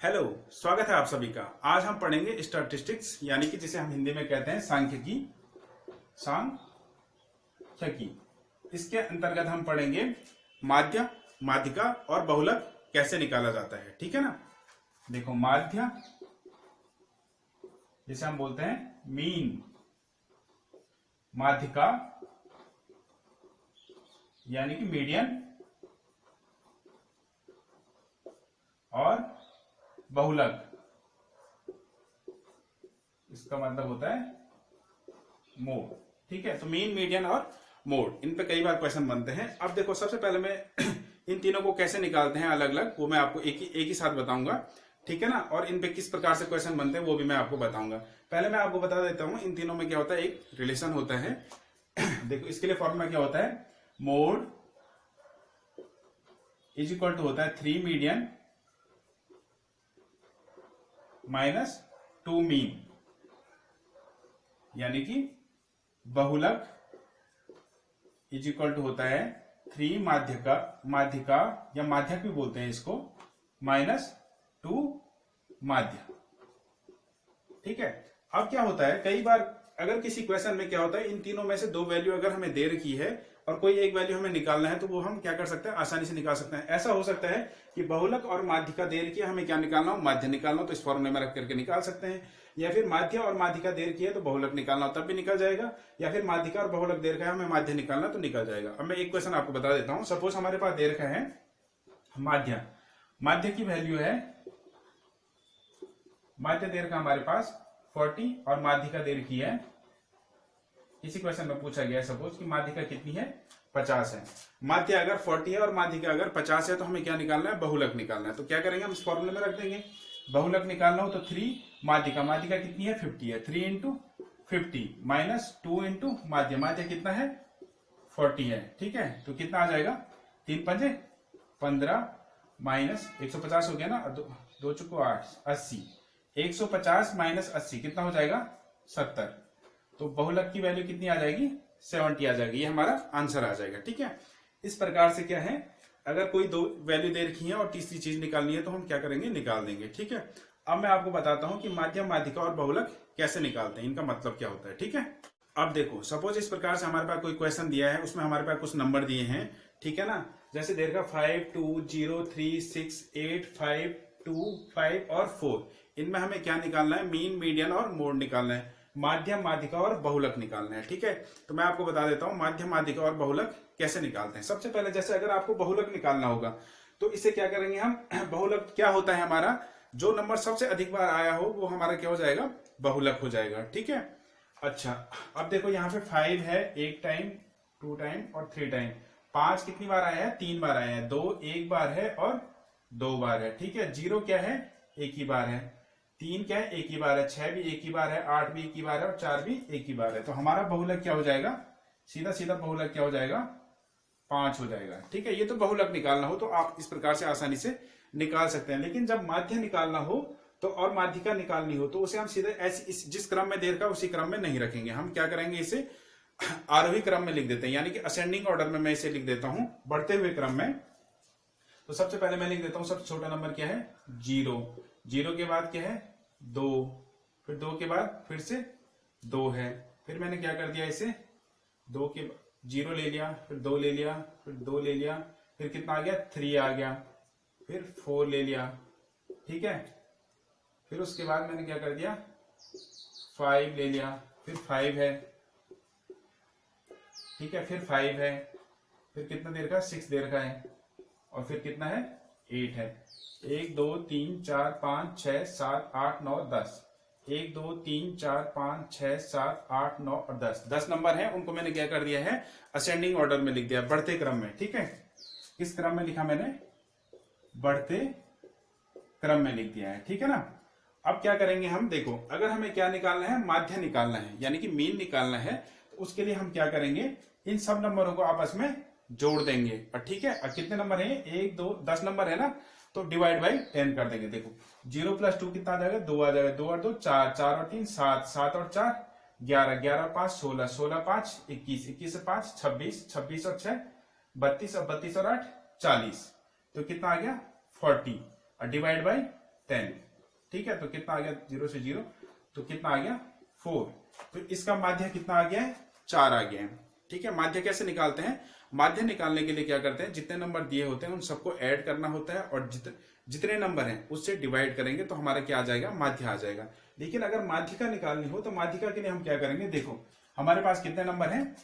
Hello, स्वागत है आप सभी का। आज हम पढ़ेंगे स्टैटिस्टिक्स, यानी कि जिसे हम हिंदी में कहते हैं सांख्यिकी। सांख्यिकी इसके अंतर्गत हम पढ़ेंगे माध्य, माध्यिका और बहुलक कैसे निकाला जाता है। ठीक है ना। देखो, माध्य जिसे हम बोलते हैं मीन, माध्यिका यानी कि मीडियन, और बहुलक इसका मतलब होता है मोड। ठीक है, तो मीन, मीडियन और मोड, इन पे कई बार क्वेश्चन बनते हैं। अब देखो, सबसे पहले मैं इन तीनों को कैसे निकालते हैं अलग अलग, वो मैं आपको एक ही साथ बताऊंगा। ठीक है ना। और इन पे किस प्रकार से क्वेश्चन बनते हैं वो भी मैं आपको बताऊंगा। पहले मैं आपको बता देता हूं इन तीनों में क्या होता है। एक रिलेशन होता है देखो, इसके लिए फॉर्मूला क्या होता है। मोड इज इक्वल टू होता है 3 मीडियन माइनस 2 मीन, यानी कि बहुलक इज इक्वल टू होता है 3 माध्यिका या माध्यक भी बोलते हैं इसको, माइनस 2 माध्य। ठीक है। अब क्या होता है, कई बार अगर किसी क्वेश्चन में क्या होता है, इन तीनों में से दो वैल्यू अगर हमें दे रखी है और कोई एक वैल्यू हमें निकालना है, तो वो हम क्या कर सकते हैं, आसानी से निकाल सकते हैं। ऐसा हो सकता है कि बहुलक और माध्यिका दे रखी है, हमें क्या निकालना हो, माध्य निकालना हो, तो इस फॉर्मूले में रख करके निकाल सकते हैं। या फिर माध्य और माध्यिका दे रखी है तो बहुलक निकालना हो तब भी निकल जाएगा, या फिर माध्यिका और बहुलक दे रखा है, हमें माध्य निकालना तो निकल जाएगा। अब मैं एक क्वेश्चन आपको बता देता हूं। सपोज हमारे पास दे रखा है माध्य, माध्य की वैल्यू है, माध्य दे रखा हमारे पास 40 और माध्यिका दे रखी है, इसी क्वेश्चन में पूछा गया है सपोज कि माध्यिका कितनी है, 50 है। माध्य अगर 40 है और माध्यिका अगर 50 है तो हमें क्या निकालना है, बहुलक निकालना है। तो क्या करेंगे, हम इस फॉर्मूले में रख देंगे। बहुलक निकालना हो तो 3 माध्यिका, माध्यिका कितनी है, 50 है, 3 इंटू 50 माइनस 2 इंटू माध्य, माध्य कितना है, 40 है। ठीक है, तो कितना आ जाएगा, 3 पंजे 15 माइनस 150 हो गया ना, 2 चुको 8, 80, 150 माइनस 80 कितना हो जाएगा, 70। तो बहुलक की वैल्यू कितनी आ जाएगी, 70 आ जाएगी। ये हमारा आंसर आ जाएगा। ठीक है। इस प्रकार से क्या है, अगर कोई दो वैल्यू दे रखी है और तीसरी चीज निकालनी है तो हम क्या करेंगे, निकाल देंगे। ठीक है। अब मैं आपको बताता हूं कि माध्यम, माध्यिका और बहुलक कैसे निकालते हैं, इनका मतलब क्या होता है। ठीक है। अब देखो, सपोज इस प्रकार से हमारे पास कोई क्वेश्चन दिया है, उसमें हमारे पास कुछ नंबर दिए हैं। ठीक है ना। जैसे दे रखा 5 2 0 3 6 8 5 2 5 और 4। इनमें हमें क्या निकालना है, मीन, मीडियन और मोड निकालना है, माध्यम, माध्यिका और बहुलक निकालना है। ठीक है। तो मैं आपको बता देता हूं माध्यम, माध्यिका और बहुलक कैसे निकालते हैं। सबसे पहले जैसे अगर आपको बहुलक निकालना होगा तो इसे क्या करेंगे हम, बहुलक क्या होता है हमारा, जो नंबर सबसे अधिक बार आया हो वो हमारा क्या हो जाएगा, बहुलक हो जाएगा। ठीक है। अच्छा, अब देखो यहाँ पे 5 है 1 टाइम, 2 टाइम और 3 टाइम। 5 कितनी बार आया है, 3 बार आया है। 2 एक बार है और 2 बार है। ठीक है। 0 क्या है, एक ही बार है। 3 क्या है, एक ही बार है। 6 भी एक ही बार है, 8 भी एक ही बार है और 4 भी एक ही बार है। तो हमारा बहुलक क्या हो जाएगा, सीधा सीधा बहुलक क्या हो जाएगा, 5 हो जाएगा। ठीक है। ये तो बहुलक निकालना हो तो आप इस प्रकार से आसानी से निकाल सकते हैं। लेकिन जब माध्य निकालना हो तो और माध्यिका निकालनी हो तो उसे हम सीधे ऐसे जिस क्रम में दे रखा उसी क्रम में नहीं रखेंगे। हम क्या करेंगे, इसे आरोही क्रम में लिख देते हैं, यानी कि असेंडिंग ऑर्डर में मैं इसे लिख देता हूं, बढ़ते हुए क्रम में। तो सबसे पहले मैं लिख देता हूं, सबसे छोटा नंबर क्या है, 0। 0 के बाद क्या है, 2, फिर 2 के बाद फिर से 2 है। फिर मैंने क्या कर दिया, इसे 2 के 0 ले लिया, फिर 2 ले लिया, फिर 2 ले लिया, फिर कितना आ गया, 3 आ गया, फिर 4 ले लिया। ठीक है। फिर उसके बाद मैंने क्या कर दिया, 5 ले लिया, फिर 5 है। ठीक है। फिर 5 है, फिर कितना दे रखा है, 6 दे रखा है, और फिर कितना है, 8 है। 1 2 3 4 5 6 7 8 9 10, 1 2 3 4 5 6 7 8 9 और 10 नंबर है। उनको मैंने क्या कर दिया है, असेंडिंग ऑर्डर में लिख दिया, बढ़ते क्रम में। ठीक है। किस क्रम में लिखा मैंने, बढ़ते क्रम में लिख दिया है। ठीक है ना। अब क्या करेंगे हम, देखो अगर हमें क्या निकालना है, माध्य निकालना है, यानी कि मीन निकालना है, तो उसके लिए हम क्या करेंगे, इन सब नंबरों को आपस में जोड़ देंगे। और ठीक है, और कितने नंबर है, 1 2 10 नंबर है ना, तो डिवाइड बाई 10 कर देंगे। देखो 0 + 2 कितना आ जाएगा, 2 आ जाएगा, 2 और 2 4, 4 और 3 7, 7 और 4 11, 11 और 5 16, 16 5 21, 21 और 5 26, 26 और 6 32 और 32 और 8 40। तो कितना आ गया, 40, और डिवाइड बाई 10। ठीक है, तो कितना आ गया 0 से 0, तो कितना आ गया 4। तो इसका माध्य कितना आ गया है 4 आ गया है। ठीक है, माध्य कैसे निकालते हैं? माध्य निकालने के लिए क्या करते हैं, जितने नंबर दिए होते हैं उन सबको ऐड करना होता है और जितने नंबर हैं उससे डिवाइड करेंगे तो हमारा क्या आ जाएगा, माध्य आ जाएगा। लेकिन अगर माध्यिका निकालनी हो तो माध्यिका के लिए हम क्या करेंगे, देखो हमारे पास कितने नंबर हैं,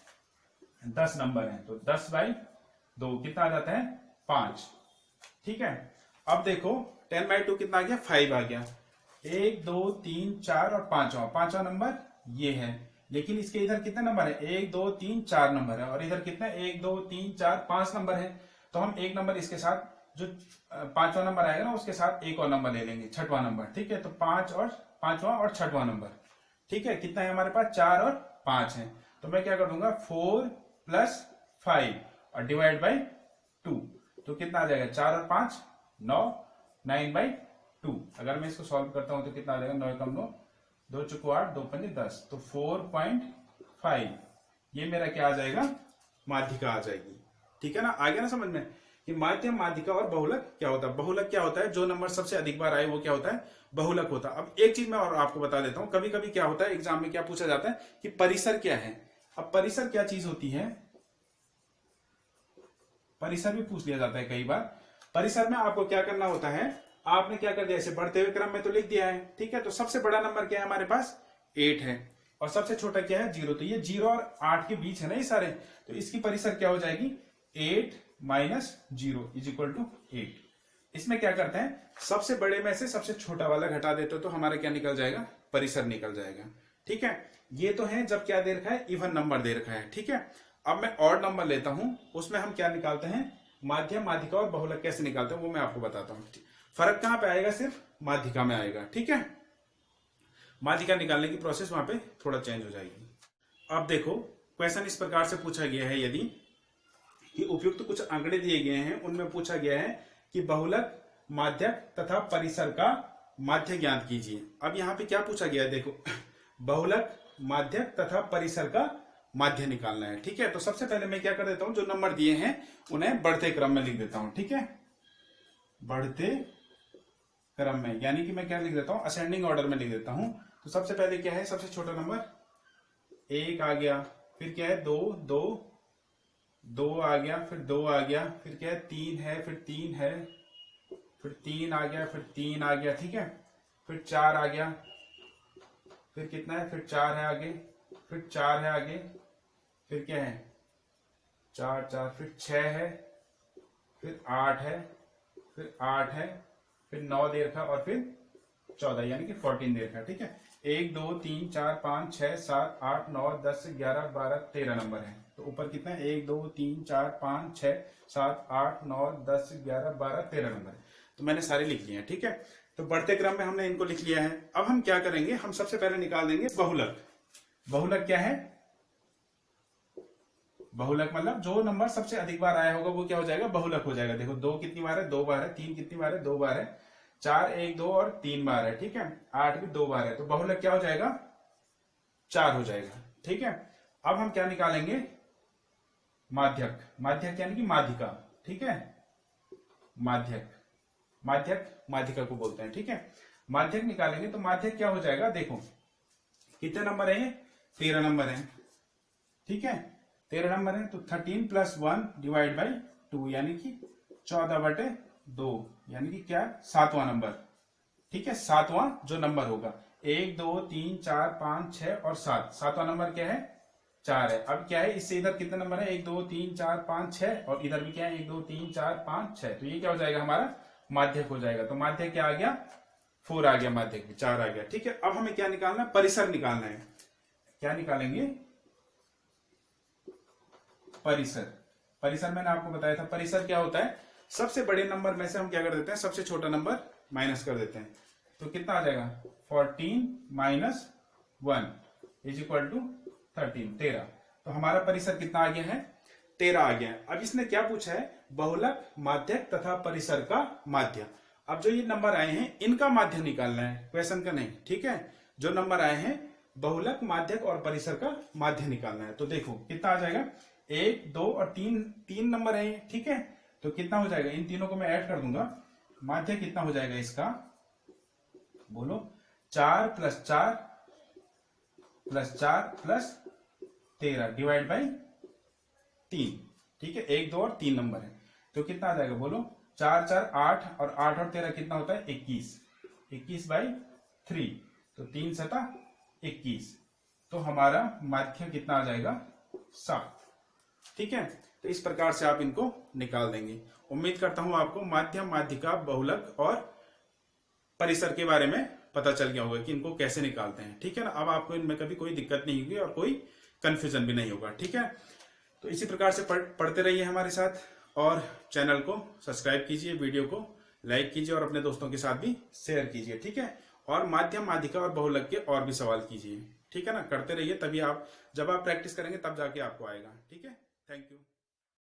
10 नंबर हैं, तो 10/2 कितना आ जाता है 5। ठीक है, अब देखो 10/2 कितना आ गया 5 आ गया। 1 2 3 4 और पांचवा नंबर ये है। लेकिन इसके इधर कितने नंबर है, 1 2 3 4 नंबर है और इधर कितने 1 2 3 4 5 नंबर है। तो हम एक नंबर इसके साथ जो पांचवा नंबर आएगा ना उसके साथ एक और नंबर ले लेंगे, छठवां नंबर। ठीक है, तो पांचवा और छठवां नंबर। ठीक है, कितना है हमारे पास 4 और 5 है। तो मैं क्या कर दूंगा 4 + 5 और डिवाइड बाई 2, तो कितना आ जाएगा 4 और 5 9, 9/2। अगर मैं इसको सॉल्व करता हूं तो कितना आ जाएगा, 9 कम 9, 2 चुको 8, 2 पंजे 10, तो 4.5 ये मेरा क्या आ जाएगा, माध्यिका आ जाएगी। ठीक है ना, आ गया ना समझ में कि माध्य, माध्यिका और बहुलक क्या होता है। बहुलक क्या होता है, जो नंबर सबसे अधिक बार आए वो क्या होता है, बहुलक होता है। अब एक चीज मैं और आपको बता देता हूं, कभी कभी क्या होता है एग्जाम में क्या पूछा जाता है कि परिसर क्या है। अब परिसर क्या चीज होती है, परिसर भी पूछ लिया जाता है कई बार। परिसर में आपको क्या करना होता है, आपने क्या कर दिया, ऐसे बढ़ते हुए क्रम में तो लिख दिया है। ठीक है, तो सबसे बड़ा नंबर क्या है हमारे पास 8 है और सबसे छोटा क्या है 0। तो ये 0 और 8 के बीच है ना ये सारे, तो इसकी परिसर क्या हो जाएगी 8 - 0 = 8। इसमें क्या करते हैं, सबसे बड़े में से सबसे छोटा वाला घटा देते तो हमारा क्या निकल जाएगा, परिसर निकल जाएगा। ठीक है, ये तो है जब क्या दे रखा है, इवन नंबर दे रखा है। ठीक है, अब मैं ऑड नंबर लेता हूं, उसमें हम क्या निकालते हैं, माध्य, माध्यिका और बहुलक कैसे निकालते हैं वो मैं आपको बताता हूं। फर्क कहां पे आएगा, सिर्फ माध्यिका में आएगा। ठीक है, माध्यिका निकालने की प्रोसेस वहां पे थोड़ा चेंज हो जाएगी। अब देखो क्वेश्चन इस प्रकार से पूछा गया है, यदि कि उपयुक्त कुछ आंकड़े दिए गए हैं, उनमें पूछा गया है कि बहुलक, माध्यक तथा परिसर का माध्य ज्ञात कीजिए। अब यहाँ पे क्या पूछा गया है, देखो बहुलक, माध्यक तथा परिसर का माध्य निकालना है। ठीक है, तो सबसे पहले मैं क्या कर देता हूं, जो नंबर दिए हैं उन्हें बढ़ते क्रम में लिख देता हूं। ठीक है, बढ़ते क्रम में, यानी कि मैं क्या लिख देता हूं, असेंडिंग ऑर्डर में लिख देता हूं। तो सबसे पहले क्या है, सबसे छोटा नंबर 1 आ गया, फिर क्या है 2 2 2 आ गया, फिर 2 आ गया, फिर क्या है 3 है, फिर 3 है, फिर 3 आ गया, फिर 3 आ गया। ठीक है, फिर 4 आ गया, फिर कितना है, फिर 4 है आगे, फिर 4 है आगे, फिर क्या है 4 4, फिर 6 है, फिर 8 है, फिर 8 है, फिर 9 दे रखा और फिर 14 यानी कि 14 दे रखा। ठीक है, 1 2 3 4 5 6 7 8 9 10 11 12 13 नंबर है। तो ऊपर कितना है 1 2 3 4 5 6 7 8 9 10 11 12 13 नंबर है। तो मैंने सारे लिख लिए हैं। ठीक है, तो बढ़ते क्रम में हमने इनको लिख लिया है। अब हम क्या करेंगे, हम सबसे पहले निकाल देंगे बहुलक। बहुलक क्या है, बहुलक मतलब जो नंबर सबसे अधिक बार आया होगा वो क्या हो जाएगा, बहुलक हो जाएगा। देखो 2 कितनी बार है, 2 बार है, 3 कितनी बार है, 2 बार है, 4 1 2 और 3 बार है। ठीक है, 8 भी 2 बार है, तो बहुलक क्या हो जाएगा 4 हो जाएगा। ठीक है, अब हम क्या निकालेंगे, माध्यक। माध्यक यानी कि माध्यिका। ठीक है, माध्यक, माध्यक माध्यिका को बोलते हैं। ठीक है, माध्यक निकालेंगे तो माध्यक क्या हो जाएगा, देखो कितने नंबर है, 13 नंबर है। ठीक है, 13 नंबर है, तो 13 + 1 / 2 यानी कि 14/2 यानी कि क्या 7वां नंबर। ठीक है, 7वां जो नंबर होगा, 1 2 3 4 5 6 और 7, 7वां नंबर क्या है 4 है। अब क्या है, इससे इधर कितने नंबर है, 1 2 3 4 5 6 और इधर भी क्या है 1 2 3 4 5 6, तो ये क्या हो जाएगा हमारा माध्यक हो जाएगा। तो माध्यक क्या आ गया 4 आ गया, माध्यक भी 4 आ गया। ठीक है, अब हमें क्या निकालना है, परिसर निकालना है। क्या निकालेंगे, परिसर। परिसर मैंने आपको बताया था, परिसर क्या होता है, सबसे बड़े नंबर में से हम क्या कर देते हैं, सबसे छोटा नंबर माइनस कर देते हैं। तो कितना आ जाएगा 14 - 1 = 13। तो हमारा परिसर कितना आ गया है 13 आ गया है। अब इसने क्या पूछा है, बहुलक, माध्यक तथा परिसर का माध्य। अब जो ये नंबर आए हैं इनका माध्य निकालना है, क्वेश्चन का नहीं। ठीक है, जो नंबर आए हैं बहुलक, माध्यक और परिसर का माध्य निकालना है। तो देखो कितना आ जाएगा, 1 2 और 3 नंबर है। ठीक है, तो कितना हो जाएगा, इन तीनों को मैं ऐड कर दूंगा, माध्य कितना हो जाएगा इसका बोलो 4 + 4 + 4 + 13 डिवाइड बाई 3। ठीक है, 1, 2 और 3 नंबर है, तो कितना आ जाएगा बोलो 4 4 8 और 8 और 13 कितना होता है 21, 21/3, तो 3 × 7 = 21, तो हमारा माध्य कितना आ जाएगा 7। ठीक है, तो इस प्रकार से आप इनको निकाल देंगे। उम्मीद करता हूं आपको माध्यम, माध्यिका, बहुलक और परिसर के बारे में पता चल गया होगा कि इनको कैसे निकालते हैं। ठीक है ना, अब आपको इनमें कभी कोई दिक्कत नहीं होगी और कोई कंफ्यूजन भी नहीं होगा। ठीक है, तो इसी प्रकार से पढ़ते रहिए हमारे साथ और चैनल को सब्सक्राइब कीजिए, वीडियो को लाइक कीजिए और अपने दोस्तों के साथ भी शेयर कीजिए। ठीक है, और माध्यम, माध्यिका और बहुलक के और भी सवाल कीजिए। ठीक है ना, करते रहिए, तभी आप जब आप प्रैक्टिस करेंगे तब जाके आपको आएगा। ठीक है, थैंक यू।